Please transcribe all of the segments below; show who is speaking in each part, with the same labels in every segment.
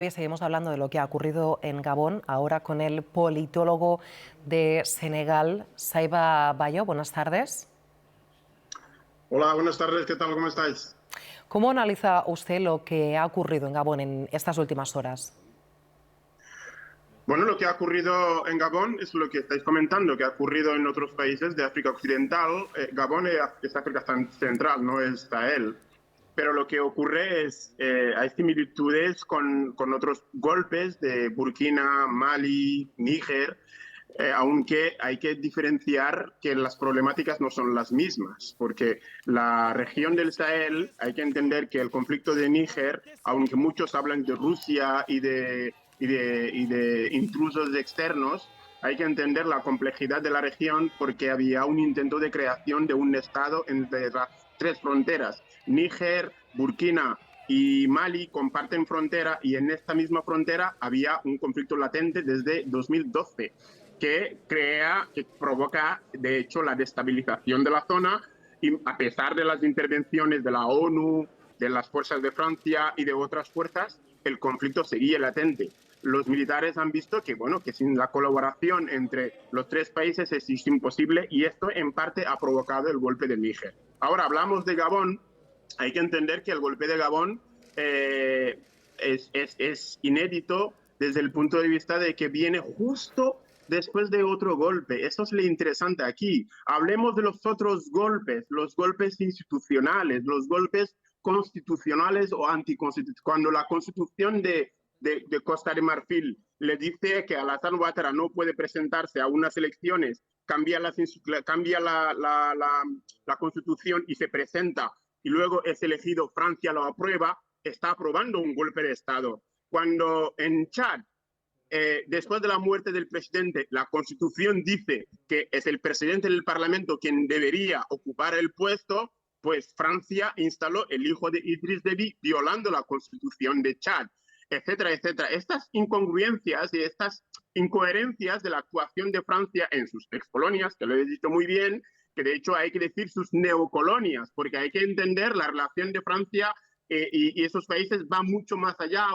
Speaker 1: Hoy seguimos hablando de lo que ha ocurrido en Gabón, ahora con el politólogo de Senegal, Saiba Bayo. Buenas tardes.
Speaker 2: Hola, buenas tardes, ¿qué tal? ¿Cómo estáis?
Speaker 1: ¿Cómo analiza usted lo que ha ocurrido en Gabón en estas últimas horas?
Speaker 2: Bueno, lo que ha ocurrido en Gabón es lo que estáis comentando, que ha ocurrido en otros países de África Occidental. Gabón es África Central, no es Sahel. Pero lo que ocurre es, hay similitudes con otros golpes de Burkina, Mali, Níger, aunque hay que diferenciar que las problemáticas no son las mismas, porque la región del Sahel, hay que entender que el conflicto de Níger, aunque muchos hablan de Rusia y de intrusos externos, hay que entender la complejidad de la región porque había un intento de creación de un Estado entre las tres fronteras. Níger, Burkina y Mali comparten frontera y en esta misma frontera había un conflicto latente desde 2012 que provoca, de hecho, la destabilización de la zona y a pesar de las intervenciones de la ONU, de las fuerzas de Francia y de otras fuerzas, el conflicto seguía latente. Los militares han visto que, bueno, que sin la colaboración entre los tres países es imposible y esto en parte ha provocado el golpe de Níger. Ahora hablamos de Gabón, hay que entender que el golpe de Gabón es inédito desde el punto de vista de que viene justo después de otro golpe. Eso es lo interesante aquí. Hablemos de los otros golpes, los golpes institucionales, los golpes constitucionales o anticonstitucionales. Cuando la constitución de Costa de Marfil le dice que Alassane Ouattara no puede presentarse a unas elecciones, cambia la constitución y se presenta y luego es elegido, Francia lo aprueba, está aprobando un golpe de Estado. Cuando en Chad, después de la muerte del presidente, la constitución dice que es el presidente del parlamento quien debería ocupar el puesto, pues Francia instaló el hijo de Idriss Déby violando la constitución de Chad, etcétera, etcétera. Estas incongruencias y estas incoherencias de la actuación de Francia en sus excolonias, que lo he dicho muy bien, que de hecho hay que decir sus neocolonias, porque hay que entender la relación de Francia y esos países va mucho más allá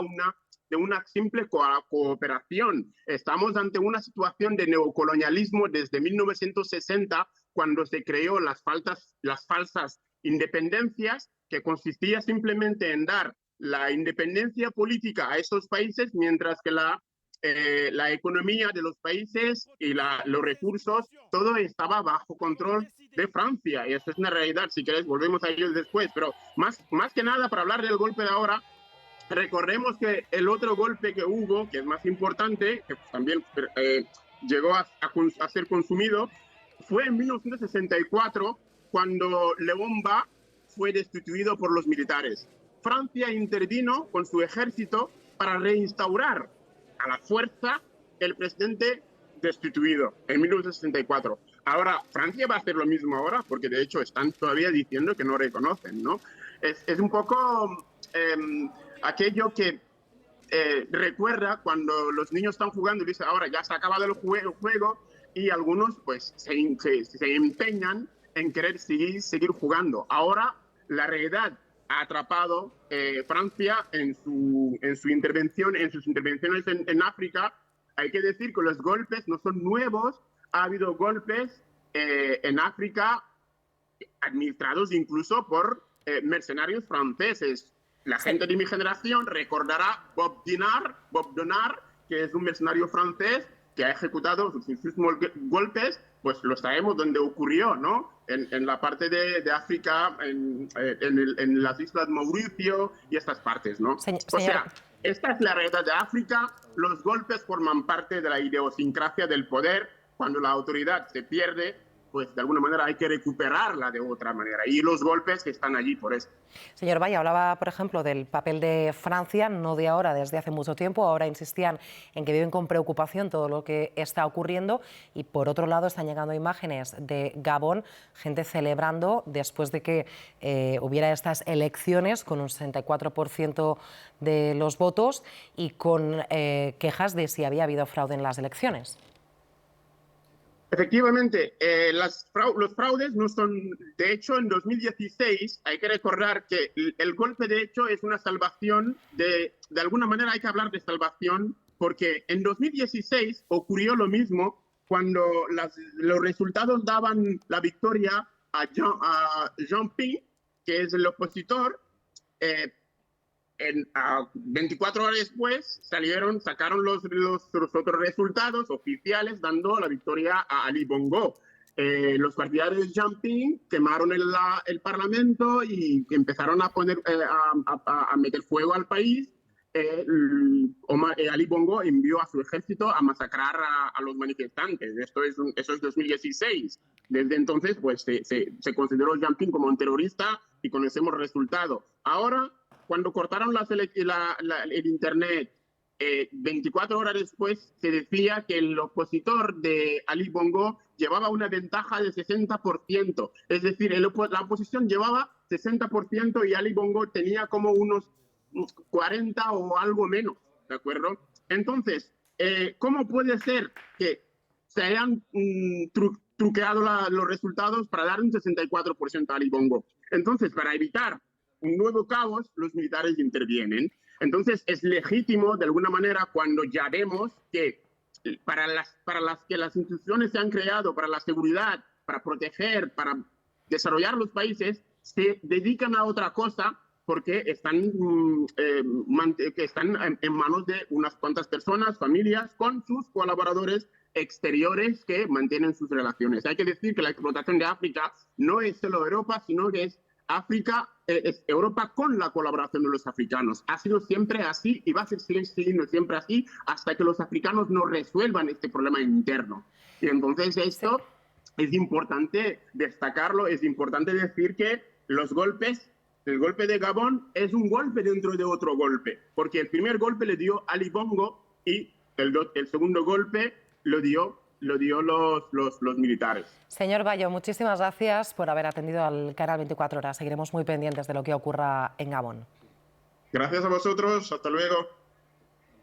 Speaker 2: de una simple cooperación. Estamos ante una situación de neocolonialismo desde 1960, cuando se creó las falsas independencias, que consistía simplemente en dar la independencia política a esos países, mientras que la economía de los países y los recursos, todo estaba bajo control de Francia. Y eso es una realidad. Si queréis, volvemos a ellos después. Pero más que nada, para hablar del golpe de ahora, recordemos que el otro golpe que hubo, que es más importante, que también llegó a ser consumido, fue en 1964, cuando Léon Bas fue destituido por los militares. Francia intervino con su ejército para reinstaurar a la fuerza el presidente destituido en 1964. Ahora, Francia va a hacer lo mismo ahora, porque de hecho están todavía diciendo que no reconocen, ¿no? Es un poco aquello que recuerda cuando los niños están jugando y dicen, ahora ya se ha acabado el juego y algunos pues se empeñan en querer seguir jugando. Ahora la realidad ha atrapado Francia en sus intervenciones en África. Hay que decir que los golpes no son nuevos, ha habido golpes en África administrados incluso por mercenarios franceses. La gente de mi generación recordará Bob Denard, que es un mercenario francés que ha ejecutado sus golpes, pues lo sabemos dónde ocurrió, ¿no? En la parte de África, en las islas Mauricio y estas partes, ¿no? O
Speaker 1: Señor,
Speaker 2: sea, esta es la realidad de África. Los golpes forman parte de la idiosincrasia del poder. Cuando la autoridad se pierde, pues de alguna manera hay que recuperarla de otra manera. Y los golpes que están allí por eso.
Speaker 1: señor Valle, hablaba, por ejemplo, del papel de Francia, no de ahora, desde hace mucho tiempo. Ahora insistían en que viven con preocupación todo lo que está ocurriendo y, por otro lado, están llegando imágenes de Gabón, gente celebrando después de que hubiera estas elecciones con un 64% de los votos y con quejas de si había habido fraude en las elecciones.
Speaker 2: Efectivamente, los fraudes no son, de hecho, en 2016 hay que recordar que el golpe de hecho es una salvación, de alguna manera hay que hablar de salvación, porque en 2016 ocurrió lo mismo cuando los resultados daban la victoria a Jean Ping, que es el opositor. A 24 horas después sacaron los otros resultados oficiales dando la victoria a Ali Bongo. Los partidarios de Jean Ping quemaron el parlamento y empezaron a meter fuego al país. Ali Bongo envió a su ejército a masacrar a los manifestantes. Eso es 2016. Desde entonces, pues se consideró Jean Ping como un terrorista y conocemos el resultado. Ahora, cuando cortaron el Internet, 24 horas después se decía que el opositor de Ali Bongo llevaba una ventaja de 60%. Es decir, la oposición llevaba 60% y Ali Bongo tenía como unos 40 o algo menos, ¿de acuerdo? Entonces, ¿cómo puede ser que se hayan truqueado los resultados para dar un 64% a Ali Bongo? Entonces, para evitar un nuevo caos, los militares intervienen. Entonces, es legítimo, de alguna manera, cuando ya vemos que para las que las instituciones se han creado, para la seguridad, para proteger, para desarrollar los países, se dedican a otra cosa porque están en manos de unas cuantas personas, familias, con sus colaboradores exteriores que mantienen sus relaciones. Hay que decir que la explotación de África no es solo Europa, sino que es África, es Europa con la colaboración de los africanos. Ha sido siempre así y va a seguir siendo siempre así hasta que los africanos no resuelvan este problema interno. Y entonces esto es importante destacarlo, es importante decir que el golpe de Gabón es un golpe dentro de otro golpe, porque el primer golpe le dio Ali Bongo y el segundo golpe lo dio los militares.
Speaker 1: Señor Bayo, muchísimas gracias por haber atendido al canal 24 Horas. Seguiremos muy pendientes de lo que ocurra en Gabón.
Speaker 2: Gracias a vosotros. Hasta luego.